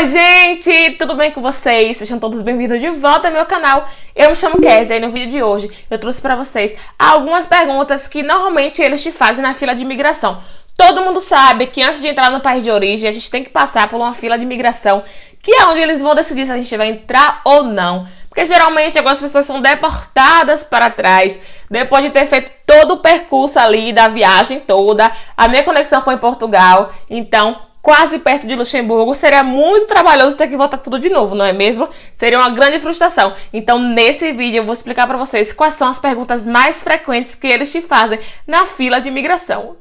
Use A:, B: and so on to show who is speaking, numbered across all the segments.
A: Oi gente, tudo bem com vocês? Sejam todos bem-vindos de volta ao meu canal. Eu me chamo Kézia e no vídeo de hoje eu trouxe pra vocês algumas perguntas que normalmente eles te fazem na fila de imigração. Todo mundo sabe que antes de entrar no país de origem a gente tem que passar por uma fila de imigração, que é onde eles vão decidir se a gente vai entrar ou não. Porque geralmente algumas pessoas são deportadas para trás, depois de ter feito todo o percurso ali da viagem toda. A minha conexão foi em Portugal, então quase perto de Luxemburgo, seria muito trabalhoso ter que voltar tudo de novo, não é mesmo? Seria uma grande frustração. Então, nesse vídeo, eu vou explicar para vocês quais são as perguntas mais frequentes que eles te fazem na fila de imigração.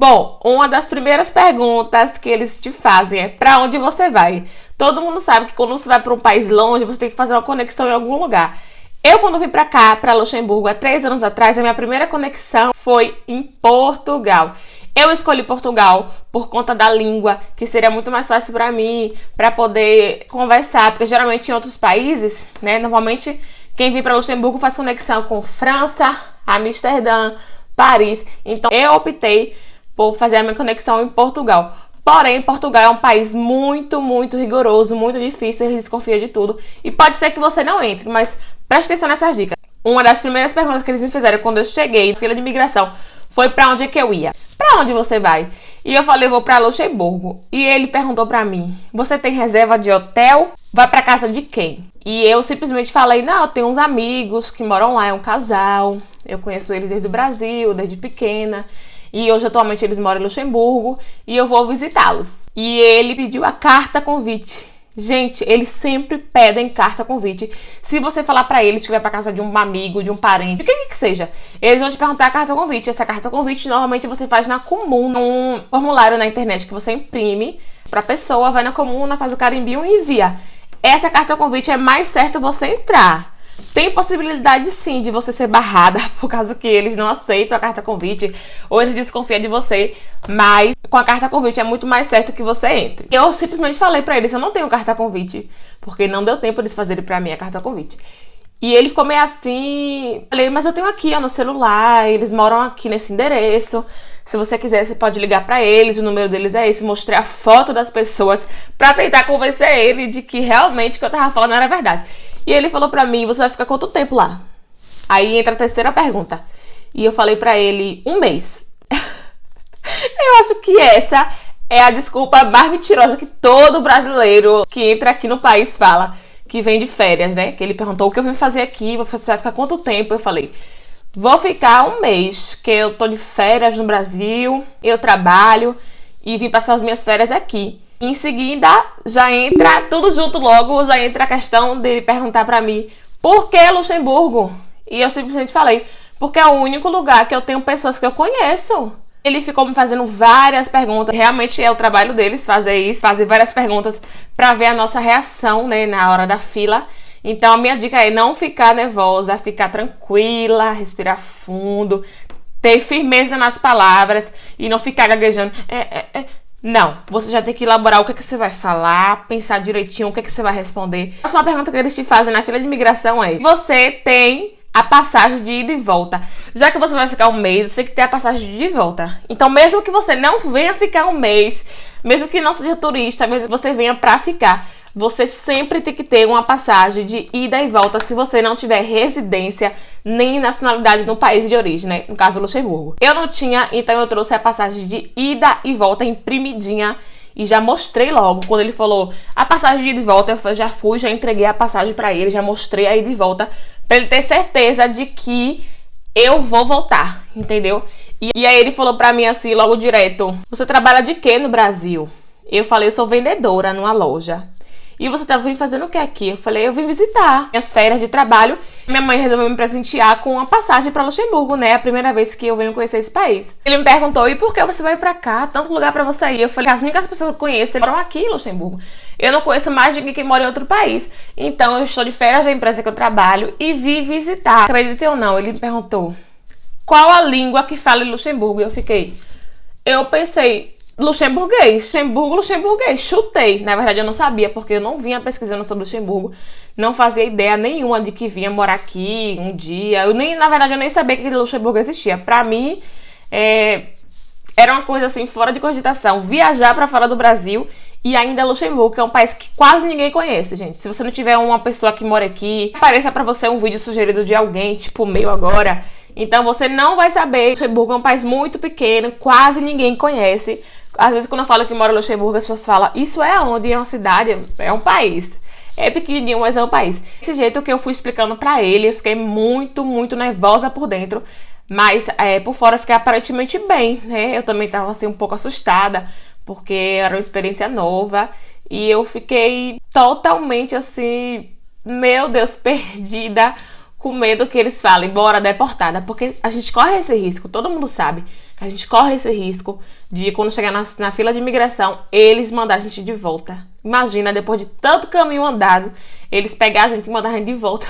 A: Bom, uma das primeiras perguntas que eles te fazem é: para onde você vai? Todo mundo sabe que quando você vai para um país longe, você tem que fazer uma conexão em algum lugar. Eu, quando vim para cá, para Luxemburgo, há 3 anos atrás, a minha primeira conexão foi em Portugal. Eu escolhi Portugal por conta da língua, que seria muito mais fácil para mim, para poder conversar, porque geralmente em outros países, né, normalmente quem vem para Luxemburgo faz conexão com França, Amsterdã, Paris. Então eu optei por fazer a minha conexão em Portugal. Porém, Portugal é um país muito rigoroso, muito difícil, eles desconfiam de tudo. E pode ser que você não entre, mas preste atenção nessas dicas. Uma das primeiras perguntas que eles me fizeram quando eu cheguei na fila de imigração foi para onde é que eu ia. Para onde você vai? E eu falei, eu vou para Luxemburgo. E ele perguntou para mim, você tem reserva de hotel? Vai para casa de quem? E eu simplesmente falei, não, eu tenho uns amigos que moram lá, é um casal. Eu conheço eles desde o Brasil, desde pequena. E hoje, atualmente, eles moram em Luxemburgo e eu vou visitá-los. E ele pediu a carta convite. Gente, eles sempre pedem carta convite. Se você falar pra eles que vai pra casa de um amigo, de um parente, o que seja, eles vão te perguntar a carta convite. Essa carta convite, normalmente, você faz na Comuna, um formulário na internet que você imprime pra pessoa, vai na Comuna, faz o carimbinho e envia. Essa carta convite é mais certo você entrar. Tem possibilidade sim de você ser barrada por causa que eles não aceitam a carta convite ou eles desconfiam de você, mas com a carta convite é muito mais certo que você entre. Eu simplesmente falei pra eles, eu não tenho carta convite, porque não deu tempo eles fazerem pra mim a carta convite. E ele ficou meio assim, falei, mas eu tenho aqui ó, no celular, eles moram aqui nesse endereço, se você quiser você pode ligar pra eles, o número deles é esse. Mostrei a foto das pessoas pra tentar convencer ele de que realmente o que eu tava falando era verdade. E ele falou pra mim, você vai ficar quanto tempo lá? Aí entra a terceira pergunta. E eu falei pra ele, 1 mês. Eu acho que essa é a desculpa mais mentirosa que todo brasileiro que entra aqui no país fala. Que vem de férias, né? Que ele perguntou o que eu vim fazer aqui, você vai ficar quanto tempo? Eu falei, vou ficar 1 mês, que eu tô de férias no Brasil, eu trabalho e vim passar as minhas férias aqui. Em seguida, já entra tudo junto logo, já entra a questão dele perguntar pra mim, por que Luxemburgo? E eu simplesmente falei, porque é o único lugar que eu tenho pessoas que eu conheço. Ele ficou me fazendo várias perguntas, realmente é o trabalho deles fazer isso, fazer várias perguntas pra ver a nossa reação, né, na hora da fila. Então a minha dica é não ficar nervosa, ficar tranquila, respirar fundo, ter firmeza nas palavras e não ficar gaguejando. Não, você já tem que elaborar o que você vai falar, pensar direitinho o que você vai responder. A próxima pergunta que eles te fazem na fila de imigração é: você tem a passagem de ida e volta? Já que você vai ficar 1 mês, você tem que ter a passagem de ida e volta. Então, mesmo que você não venha ficar 1 mês, mesmo que não seja turista, mesmo que você venha pra ficar, você sempre tem que ter uma passagem de ida e volta se você não tiver residência nem nacionalidade no país de origem, né? No caso, Luxemburgo. Eu não tinha, então eu trouxe a passagem de ida e volta imprimidinha e já mostrei logo. Quando ele falou a passagem de ida e volta, eu já fui, já entreguei a passagem pra ele, já mostrei a ida e volta pra ele ter certeza de que eu vou voltar, entendeu? E aí ele falou pra mim assim, logo direto, você trabalha de quê no Brasil? Eu falei, eu sou vendedora numa loja. E você tá vindo fazendo o que aqui? Eu falei, eu vim visitar minhas férias de trabalho. Minha mãe resolveu me presentear com uma passagem pra Luxemburgo, né? A primeira vez que eu venho conhecer esse país. Ele me perguntou, e por que você vai pra cá? Tanto lugar pra você ir. Eu falei, as únicas pessoas que eu conheço moram aqui em Luxemburgo. Eu não conheço mais ninguém que mora em outro país. Então eu estou de férias da empresa que eu trabalho e vim visitar. Acredite ou não, ele me perguntou, qual a língua que fala em Luxemburgo? Eu pensei, luxemburguês, luxemburguês, chutei. Na verdade, eu não sabia, porque eu não vinha pesquisando sobre Luxemburgo. Não fazia ideia nenhuma de que vinha morar aqui um dia. Na verdade, eu nem sabia que Luxemburgo existia. Pra mim, era uma coisa assim, fora de cogitação. Viajar pra fora do Brasil e ainda Luxemburgo, que é um país que quase ninguém conhece, gente. Se você não tiver uma pessoa que mora aqui, apareça pra você um vídeo sugerido de alguém, tipo o meu agora. Então, você não vai saber. Luxemburgo é um país muito pequeno, quase ninguém conhece. Às vezes, quando eu falo que moro em Luxemburgo, as pessoas falam, isso é onde? É uma cidade? É um país. É pequenininho, mas é um país. Desse jeito que eu fui explicando pra ele, eu fiquei muito, muito nervosa por dentro. Mas por fora eu fiquei aparentemente bem, né? Eu também tava assim um pouco assustada, porque era uma experiência nova. E eu fiquei totalmente assim, meu Deus, perdida, com medo que eles falem, bora, deportada. Porque a gente corre esse risco, todo mundo sabe que a gente corre esse risco de quando chegar na fila de imigração, eles mandar a gente de volta. Imagina, depois de tanto caminho andado, eles pegar a gente e mandar a gente de volta.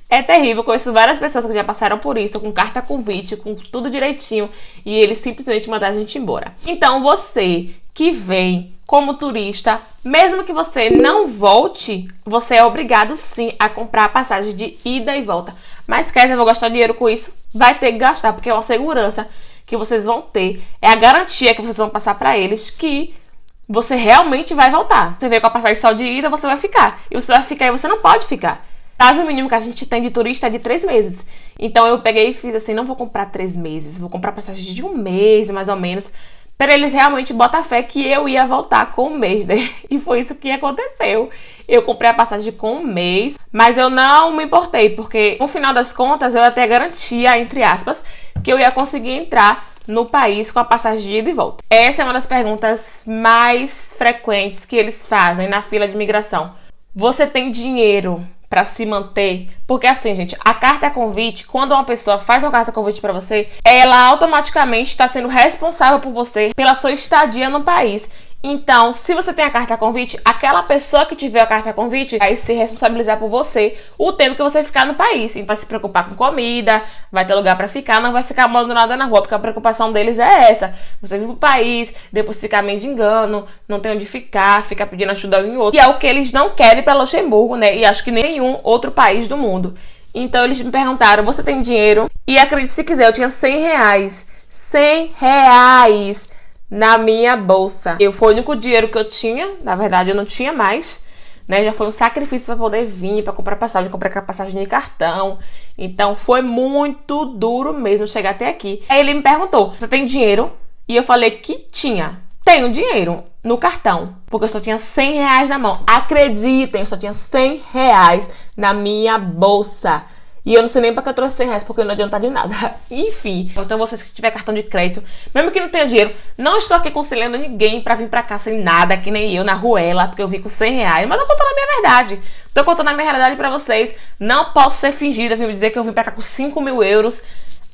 A: É terrível, eu conheço várias pessoas que já passaram por isso, com carta convite, com tudo direitinho, e eles simplesmente mandaram a gente embora. Então você que vem como turista, mesmo que você não volte, você é obrigado sim a comprar a passagem de ida e volta. Mas quer dizer, eu vou gastar dinheiro com isso? Vai ter que gastar, porque é uma segurança que vocês vão ter, é a garantia que vocês vão passar para eles que você realmente vai voltar. Você veio com a passagem só de ida, você vai ficar. E você vai ficar e você não pode ficar. O prazo mínimo que a gente tem de turista é de 3 meses. Então eu peguei e fiz assim, não vou comprar 3 meses, vou comprar passagem de 1 mês, mais ou menos, para eles realmente botar fé que eu ia voltar com 1 mês, né? E foi isso que aconteceu. Eu comprei a passagem com 1 mês, mas eu não me importei, porque no final das contas eu até garantia, entre aspas, que eu ia conseguir entrar no país com a passagem de ida e volta. Essa é uma das perguntas mais frequentes que eles fazem na fila de imigração. Você tem dinheiro para se manter? Porque assim, gente, a carta convite, quando uma pessoa faz uma carta convite para você, ela automaticamente está sendo responsável por você, pela sua estadia no país. Então, se você tem a carta convite, aquela pessoa que tiver a carta convite vai se responsabilizar por você o tempo que você ficar no país. Então, vai se preocupar com comida, vai ter lugar pra ficar, não vai ficar abandonada na rua, porque a preocupação deles é essa. Você vir pro país, depois ficar mendigando, não tem onde ficar pedindo ajuda um em outro. E é o que eles não querem pra Luxemburgo, né? E acho que nenhum outro país do mundo. Então, eles me perguntaram, você tem dinheiro? E acredite se quiser, eu tinha R$100. R$100 na minha bolsa. Foi o único dinheiro que eu tinha. Na verdade, eu não tinha mais, né? Já foi um sacrifício para poder vir, para comprar passagem. Comprei passagem de cartão. Então, foi muito duro mesmo chegar até aqui. Aí ele me perguntou, você tem dinheiro? E eu falei que tinha. Tenho dinheiro no cartão, porque eu só tinha R$100 na mão. Acreditem, eu só tinha R$100 na minha bolsa. E eu não sei nem pra que eu trouxe R$100, porque não adianta de nada. Enfim, então vocês que tiver cartão de crédito, mesmo que não tenha dinheiro, não estou aqui aconselhando ninguém pra vir pra cá sem nada, que nem eu, na ruela, porque eu vim com R$100. Mas eu tô contando a minha verdade. Tô contando a minha realidade pra vocês. Não posso ser fingida, vim dizer que eu vim pra cá com 5.000 euros.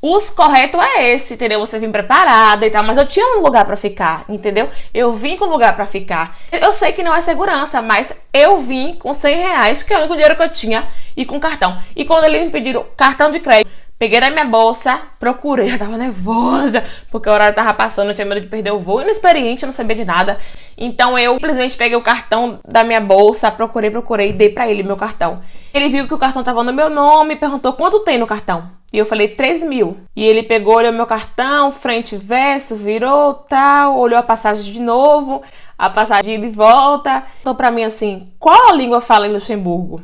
A: O correto é esse, entendeu? Você vem preparada e tal, mas eu tinha um lugar pra ficar, entendeu? Eu vim com um lugar pra ficar. Eu sei que não é segurança, mas eu vim com R$100, que é o único dinheiro que eu tinha, e com cartão. E quando eles me pediram cartão de crédito, peguei na minha bolsa, procurei, eu tava nervosa, porque o horário tava passando, eu tinha medo de perder o voo, inexperiente, eu não sabia de nada. Então eu simplesmente peguei o cartão da minha bolsa, procurei e dei pra ele meu cartão. Ele viu que o cartão tava no meu nome e perguntou quanto tem no cartão. E eu falei 3.000. E ele pegou, olhou meu cartão, frente e verso, virou, tal, olhou a passagem de novo, a passagem de volta. Então pra mim assim, qual a língua fala em Luxemburgo?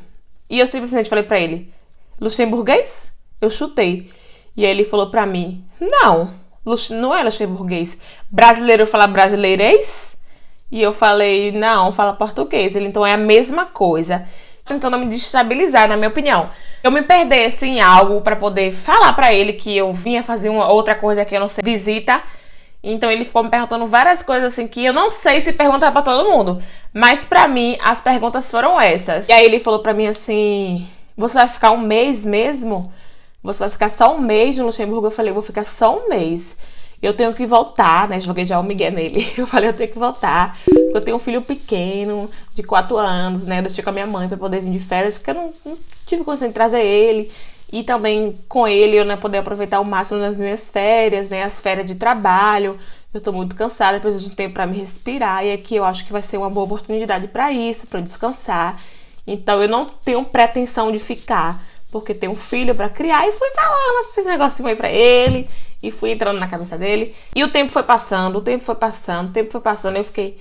A: E eu simplesmente falei pra ele, luxemburguês? Eu chutei. E aí ele falou pra mim, não é luxemburguês. Brasileiro fala brasileirês? E eu falei, não, fala português. Ele, então é a mesma coisa. Tentando me destabilizar, na minha opinião. Eu me perdesse em algo pra poder falar pra ele que eu vinha fazer uma outra coisa que eu não sei, visita. Então ele ficou me perguntando várias coisas assim que eu não sei se perguntar pra todo mundo. Mas pra mim, as perguntas foram essas. E aí ele falou pra mim assim, você vai ficar 1 mês mesmo? Você vai ficar só 1 mês no Luxemburgo? Eu falei, vou ficar só 1 mês. Eu tenho que voltar, né? Joguei já o migué nele. Eu falei, eu tenho que voltar. Porque eu tenho um filho pequeno, de 4 anos, né? Eu deixei com a minha mãe pra poder vir de férias, porque eu não tive condição de trazer ele. E também com ele eu, né, poder aproveitar o máximo das minhas férias, né, as férias de trabalho. Eu tô muito cansada, preciso de um tempo para me respirar. E aqui eu acho que vai ser uma boa oportunidade para isso, para descansar. Então eu não tenho pretensão de ficar, porque tenho um filho para criar. E fui falando esses negocinhos aí pra ele. E fui entrando na cabeça dele. E o tempo foi passando, o tempo foi passando, o tempo foi passando. E eu fiquei,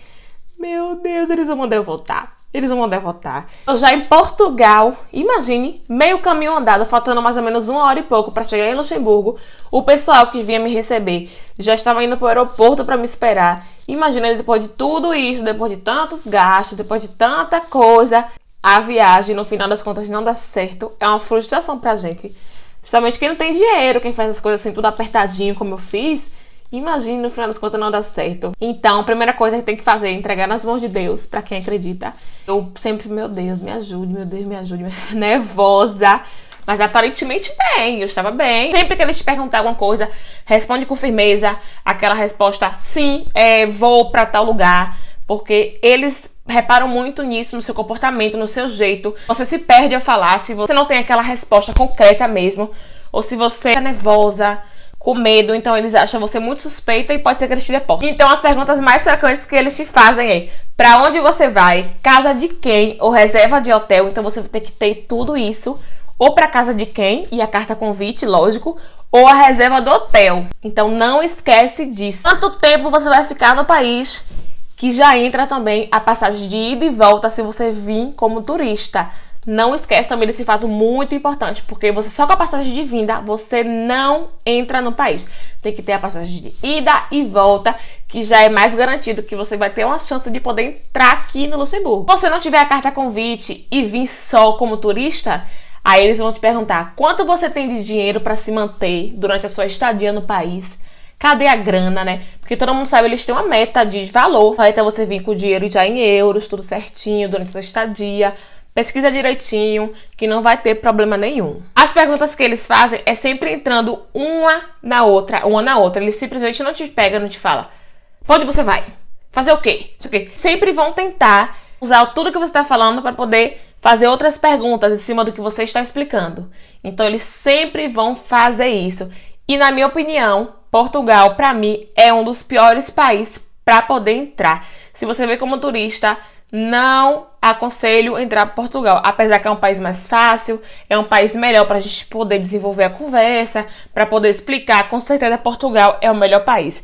A: meu Deus, eles vão mandar eu voltar. Eles vão mandar votar. Eu já em Portugal, imagine, meio caminho andado, faltando mais ou menos 1 hora e pouco para chegar em Luxemburgo. O pessoal que vinha me receber já estava indo para o aeroporto para me esperar. Imagina, depois de tudo isso, depois de tantos gastos, depois de tanta coisa, a viagem, no final das contas, não dá certo. É uma frustração pra gente. Principalmente quem não tem dinheiro, quem faz as coisas assim, tudo apertadinho como eu fiz. Imagina, no final das contas não dá certo. Então, a primeira coisa que tem que fazer é entregar nas mãos de Deus, pra quem acredita. Eu sempre, meu Deus, me ajude, meu Deus, me ajude. Nervosa. Mas aparentemente bem, eu estava bem. Sempre que eles te perguntar alguma coisa, responde com firmeza. Aquela resposta, sim, vou pra tal lugar. Porque eles reparam muito nisso, no seu comportamento, no seu jeito. Você se perde ao falar, se você não tem aquela resposta concreta mesmo. Ou se você é nervosa, com medo, então eles acham você muito suspeita e pode ser que eles te deportem. Então as perguntas mais frequentes que eles te fazem é: pra onde você vai? Casa de quem? Ou reserva de hotel? Então você vai ter que ter tudo isso. Ou pra casa de quem? E a carta convite, lógico. Ou a reserva do hotel. Então não esquece disso. Quanto tempo você vai ficar no país? Que já entra também a passagem de ida e volta se você vir como turista. Não esquece também desse fato muito importante, porque você só com a passagem de vinda, você não entra no país. Tem que ter a passagem de ida e volta, que já é mais garantido que você vai ter uma chance de poder entrar aqui no Luxemburgo. Se você não tiver a carta convite e vir só como turista, aí eles vão te perguntar quanto você tem de dinheiro para se manter durante a sua estadia no país. Cadê a grana, né? Porque todo mundo sabe, eles têm uma meta de valor. Então você vir com o dinheiro já em euros, tudo certinho durante a sua estadia. Pesquisa direitinho, que não vai ter problema nenhum. As perguntas que eles fazem é sempre entrando uma na outra. Eles simplesmente não te pegam, não te falam: pra onde você vai? Fazer o quê? Sempre vão tentar usar tudo que você está falando para poder fazer outras perguntas em cima do que você está explicando. Então eles sempre vão fazer isso. E na minha opinião, Portugal, para mim, é um dos piores países para poder entrar. Se você vê como turista, não aconselho entrar para Portugal, apesar que é um país mais fácil, é um país melhor para a gente poder desenvolver a conversa, para poder explicar. Com certeza Portugal é o melhor país.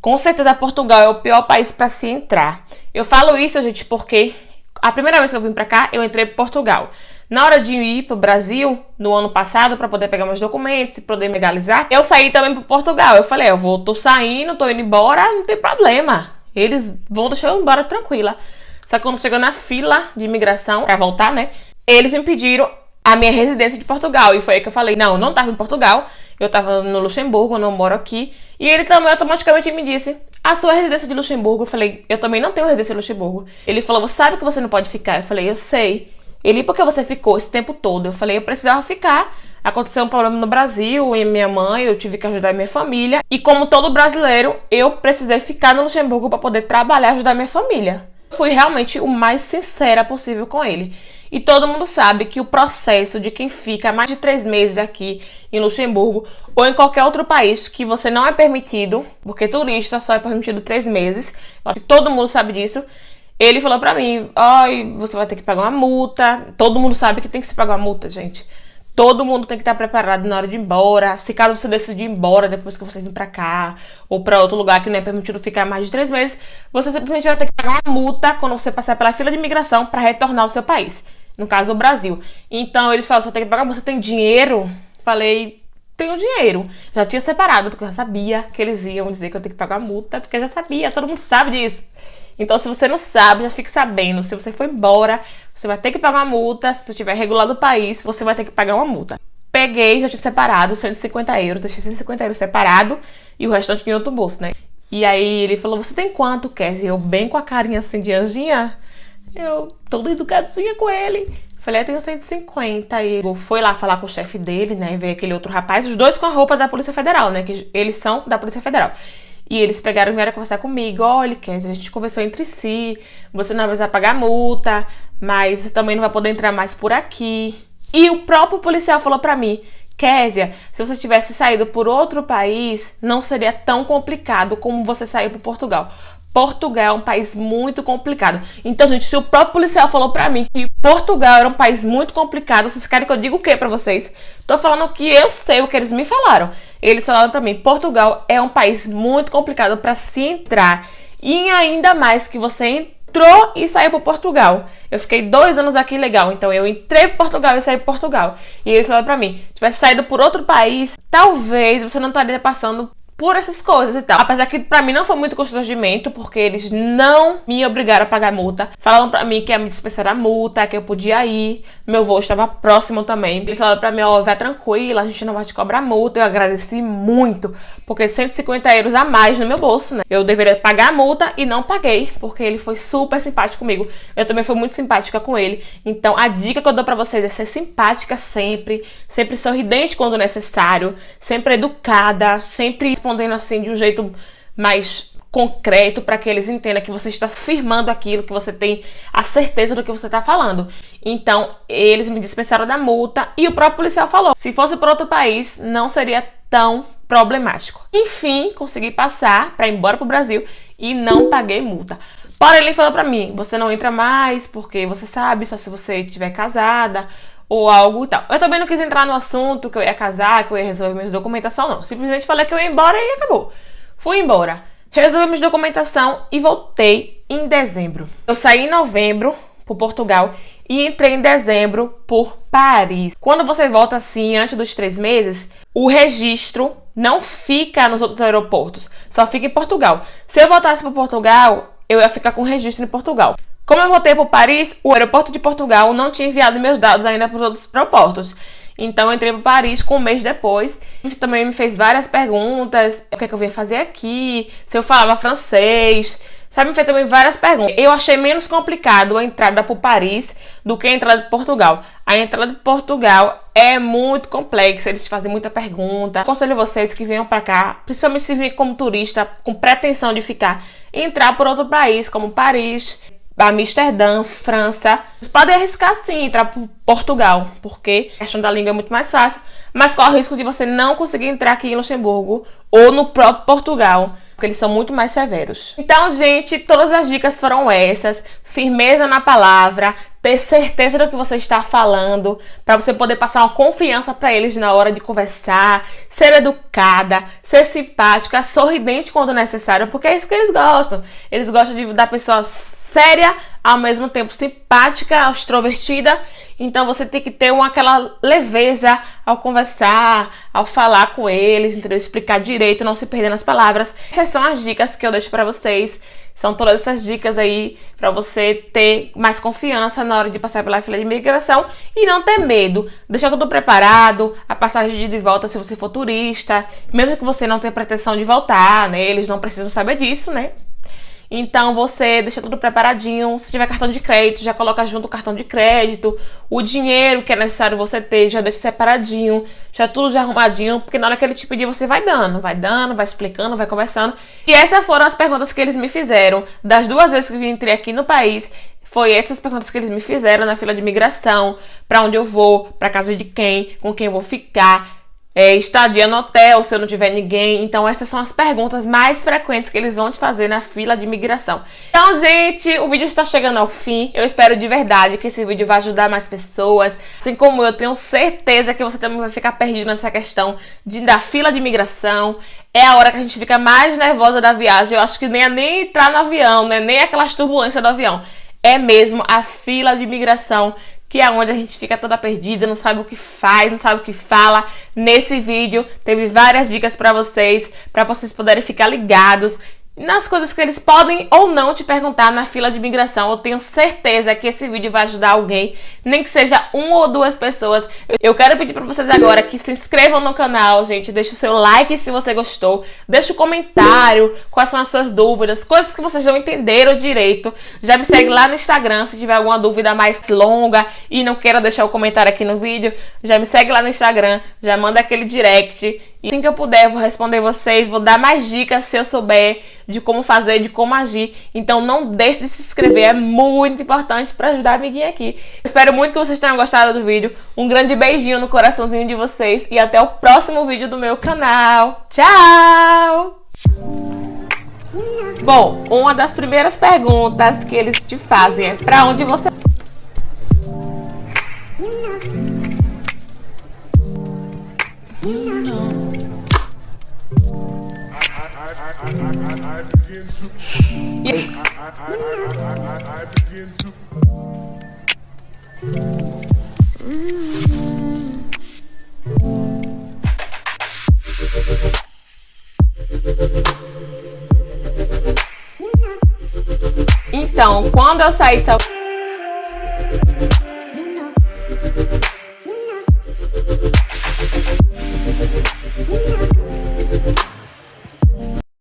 A: Com certeza Portugal é o pior país para se entrar. Eu falo isso, gente, porque a primeira vez que eu vim para cá, eu entrei para Portugal. Na hora de ir para o Brasil, no ano passado, para poder pegar meus documentos e poder me legalizar, eu saí também para Portugal. Eu falei: tô saindo, tô indo embora, não tem problema. Eles vão deixar eu embora tranquila. Só que quando chegou na fila de imigração pra voltar, né? Eles me pediram a minha residência de Portugal. E foi aí que eu falei: não, eu não tava em Portugal. Eu tava no Luxemburgo, eu não moro aqui. E ele também automaticamente me disse: a sua residência de Luxemburgo. Eu falei: eu também não tenho residência de Luxemburgo. Ele falou: você sabe que você não pode ficar? Eu falei: eu sei. Ele: por que você ficou esse tempo todo? Eu falei: eu precisava ficar. Aconteceu um problema no Brasil e minha mãe, eu tive que ajudar minha família. E como todo brasileiro, eu precisei ficar no Luxemburgo para poder trabalhar e ajudar minha família. Fui realmente o mais sincera possível com ele. E todo mundo sabe que o processo de quem fica mais de 3 meses aqui em Luxemburgo ou em qualquer outro país que você não é permitido, porque turista só é permitido 3 meses, eu acho que todo mundo sabe disso. Ele falou pra mim: você vai ter que pagar uma multa. Todo mundo sabe que tem que se pagar uma multa, gente. Todo mundo tem que estar preparado na hora de ir embora. Se caso você decidir ir embora depois que você vir pra cá ou pra outro lugar que não é permitido ficar mais de 3 meses, você simplesmente vai ter que pagar uma multa quando você passar pela fila de imigração para retornar ao seu país. No caso, o Brasil. Então, eles falaram: você tem que pagar, você tem dinheiro? Falei: tenho dinheiro. Já tinha separado, porque eu já sabia que eles iam dizer que eu tenho que pagar a multa, porque eu já sabia, todo mundo sabe disso. Então, se você não sabe, já fique sabendo. Se você for embora, você vai ter que pagar uma multa. Se você estiver regulado no país, você vai ter que pagar uma multa. Peguei, já tinha separado 150 euros. Deixei 150 euros separado e o restante em outro bolso, né? E aí ele falou: você tem quanto, Cassie? Eu bem com a carinha assim de anjinha. Eu toda educadinha com ele. Falei: eu tenho 150. E ele foi lá falar com o chefe dele, né? E veio aquele outro rapaz, os dois com a roupa da Polícia Federal, né? Que eles são da Polícia Federal. E eles pegaram e vieram conversar comigo: olha, Cassie, a gente conversou entre si, você não vai precisar pagar multa, mas também não vai poder entrar mais por aqui. E o próprio policial falou pra mim: Kézia, se você tivesse saído por outro país, não seria tão complicado como você saiu por Portugal. Portugal é um país muito complicado. Então, gente, se o próprio policial falou pra mim que Portugal era um país muito complicado, vocês querem que eu diga o que pra vocês? Tô falando que eu sei o que eles me falaram. Eles falaram pra mim: Portugal é um país muito complicado pra se entrar. E ainda mais que você entrou e saiu para Portugal. Eu fiquei 2 anos aqui legal, então eu entrei para Portugal e saí para Portugal. E eles falaram pra mim: tivesse saído por outro país, talvez você não estaria passando por essas coisas e tal. Apesar que pra mim não foi muito constrangimento, porque eles não me obrigaram a pagar multa. Falaram pra mim que ia me dispensar a multa, que eu podia ir. Meu voo estava próximo também. Eles falaram pra mim: ó, vai tranquila, a gente não vai te cobrar multa. Eu agradeci muito, porque 150 euros a mais no meu bolso, né? Eu deveria pagar a multa e não paguei, porque ele foi super simpático comigo. Eu também fui muito simpática com ele. Então a dica que eu dou pra vocês é ser simpática sempre, sempre sorridente quando necessário, sempre educada, sempre respondendo assim de um jeito mais concreto, para que eles entendam que você está firmando aquilo, que você tem a certeza do que você está falando. Então, eles me dispensaram da multa e o próprio policial falou: se fosse para outro país, não seria tão problemático. Enfim, consegui passar para ir embora pro Brasil e não paguei multa. Porém, ele falou para mim: você não entra mais, porque você sabe, só se você estiver casada ou algo e tal. Eu também não quis entrar no assunto que eu ia casar, que eu ia resolver minha documentação, não. Simplesmente falei que eu ia embora e acabou. Fui embora, resolvi minha documentação e voltei em dezembro. Eu saí em novembro por Portugal e entrei em dezembro por Paris. Quando você volta assim, antes dos 3 meses, o registro não fica nos outros aeroportos, só fica em Portugal. Se eu voltasse para Portugal, eu ia ficar com registro em Portugal. Como eu voltei para Paris, o aeroporto de Portugal não tinha enviado meus dados ainda para os outros aeroportos. Então eu entrei para Paris com 1 mês depois. Também me fez várias perguntas: o que é que eu vinha fazer aqui, se eu falava francês, sabe? Me fez também várias perguntas. Eu achei menos complicado a entrada para Paris do que a entrada de Portugal. A entrada de Portugal é muito complexa, eles fazem muita pergunta. Aconselho vocês que venham para cá, principalmente se virem como turista, com pretensão de ficar, entrar por outro país, como Paris, Amsterdã, França. Vocês podem arriscar sim entrar por Portugal, porque a questão da língua é muito mais fácil, mas corre o risco de você não conseguir entrar aqui em Luxemburgo ou no próprio Portugal, porque eles são muito mais severos. Então, gente, todas as dicas foram essas: firmeza na palavra, ter certeza do que você está falando, para você poder passar uma confiança para eles na hora de conversar, ser educada, ser simpática, sorridente quando necessário, porque é isso que eles gostam. Eles gostam da pessoa séria, ao mesmo tempo simpática, extrovertida. Então você tem que ter aquela leveza ao conversar, ao falar com eles, entendeu? Explicar direito, não se perder nas palavras. Essas são as dicas que eu deixo pra vocês. São todas essas dicas aí pra você ter mais confiança na hora de passar pela fila de imigração e não ter medo. Deixar tudo preparado, a passagem de ida e volta se você for turista, mesmo que você não tenha pretensão de voltar, né? Eles não precisam saber disso, né? Então você deixa tudo preparadinho. Se tiver cartão de crédito, já coloca junto o cartão de crédito. O dinheiro que é necessário você ter, já deixa separadinho. Já tudo já arrumadinho, porque na hora que ele te pedir, você vai dando, vai explicando, vai conversando. E essas foram as perguntas que eles me fizeram. Das 2 vezes que eu entrei aqui no país, foi essas perguntas que eles me fizeram na fila de imigração. Pra onde eu vou, pra casa de quem, com quem eu vou ficar. Estadia no hotel, se eu não tiver ninguém. Então essas são as perguntas mais frequentes que eles vão te fazer na fila de imigração. Então, gente, o vídeo está chegando ao fim. Eu espero de verdade que esse vídeo vai ajudar mais pessoas. Assim como eu tenho certeza que você também vai ficar perdido nessa questão da fila de imigração. É a hora que a gente fica mais nervosa da viagem. Eu acho que nem entrar no avião, né? Nem aquelas turbulências do avião. É mesmo a fila de imigração, que é onde a gente fica toda perdida, não sabe o que faz, não sabe o que fala. Nesse vídeo teve várias dicas para vocês poderem ficar ligados nas coisas que eles podem ou não te perguntar na fila de imigração. Eu tenho certeza que esse vídeo vai ajudar alguém, nem que seja 1 ou 2 pessoas. Eu quero pedir para vocês agora que se inscrevam no canal, gente. Deixa o seu like se você gostou. Deixa o comentário, quais são as suas dúvidas, coisas que vocês não entenderam direito. Já me segue lá no Instagram se tiver alguma dúvida mais longa e não queira deixar o comentário aqui no vídeo. Já me segue lá no Instagram, já manda aquele direct. E assim que eu puder, eu vou responder vocês, vou dar mais dicas se eu souber. de como fazer, de como agir. Então não deixe de se inscrever, é muito importante para ajudar a amiguinha aqui. Espero muito que vocês tenham gostado do vídeo. Um grande beijinho no coraçãozinho de vocês e até o próximo vídeo do meu canal. Tchau! Bom, uma das primeiras perguntas que eles te fazem é para onde você... Então, quando eu saí de